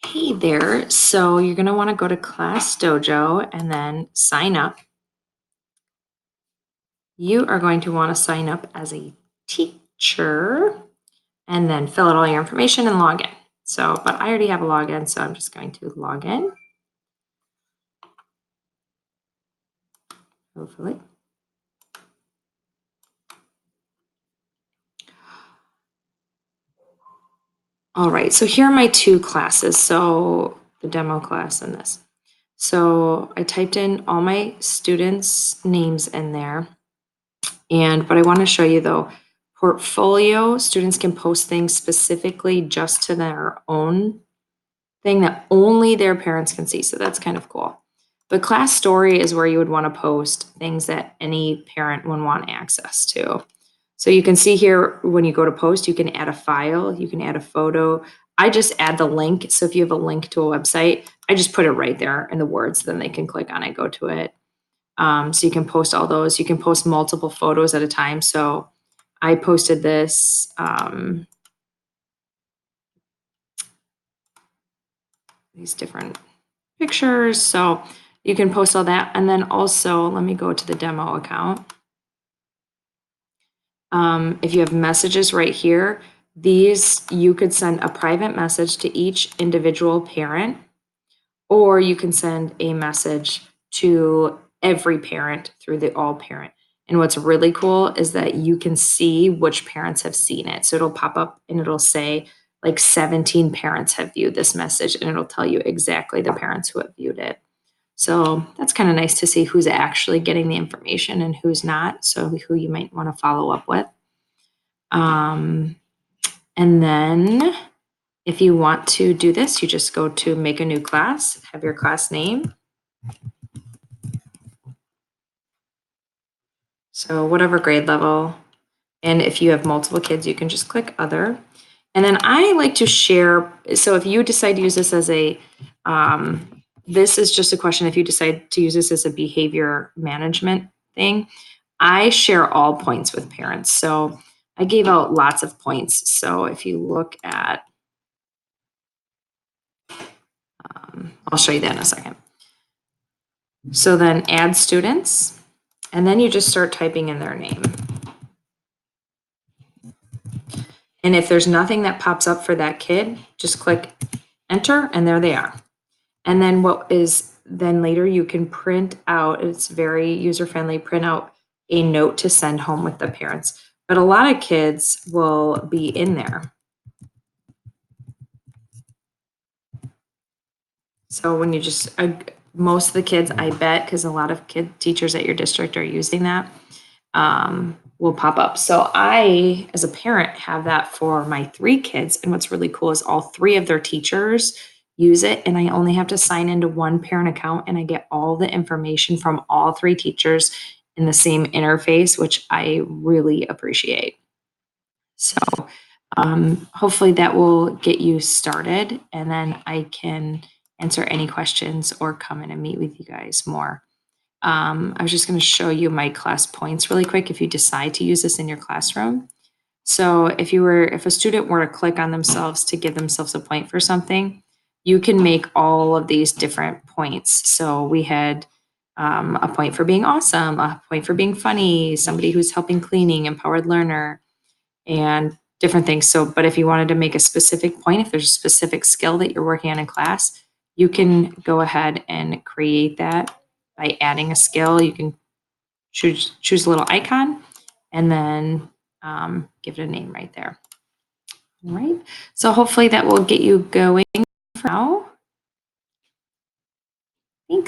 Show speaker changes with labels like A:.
A: Hey there. So you're going to want to go to ClassDojo and then sign up. You are going to want to sign up as a teacher and then fill out all your information and log in. But I already have a login, so I'm just going to log in. Hopefully. All right, so here are my two classes. So the demo class and this. So I typed in all my students' names in there. But I want to show you though, portfolio, students can post things specifically just to their own thing that only their parents can see. So that's kind of cool. But class story is where you would want to post things that any parent would want access to. So you can see here when you go to post, you can add a file, you can add a photo. I just add the link. So if you have a link to a website, I just put it right there in the words, then they can click on it, go to it. So you can post all those. You can post multiple photos at a time. So I posted this. These different pictures. So you can post all that. And then also, let me go to the demo account. If you have messages right here, these you could send a private message to each individual parent, or you can send a message to every parent through the all parent. And what's really cool is that you can see which parents have seen it. So it'll pop up and it'll say like 17 parents have viewed this message, and it'll tell you exactly the parents who have viewed it. So that's kind of nice to see who's actually getting the information and who's not. So who you might want to follow up with. And then if you want to do this, you just go to make a new class, have your class name. So whatever grade level. And if you have multiple kids, you can just click other. And then I like to share. So if you decide to use this as a, this is just a question. If you decide to use this as a behavior management thing, I share all points with parents. So I gave out lots of points. So if you look at, I'll show you that in a second. So then add students, and then you just start typing in their name. And if there's nothing that pops up for that kid, just click enter, and there they are. And then then later you can print out, it's very user-friendly, print out a note to send home with the parents. But a lot of kids will be in there. So when you just, most of the kids, I bet, because a lot of teachers at your district are using that, will pop up. So I, as a parent, have that for my 3 kids. And what's really cool is all 3 of their teachers use it. And I only have to sign into one parent account, and I get all the information from all 3 teachers in the same interface, which I really appreciate. So hopefully that will get you started, and then I can answer any questions or come in and meet with you guys more. I was just going to show you my class points really quick if you decide to use this in your classroom. So if a student were to click on themselves to give themselves a point for something, you can make all of these different points. So we had a point for being awesome, a point for being funny, somebody who's helping cleaning, empowered learner, and different things. So, but if you wanted to make a specific point, if there's a specific skill that you're working on in class, you can go ahead and create that by adding a skill. You can choose a little icon and then give it a name right there. All right. So hopefully that will get you going for now.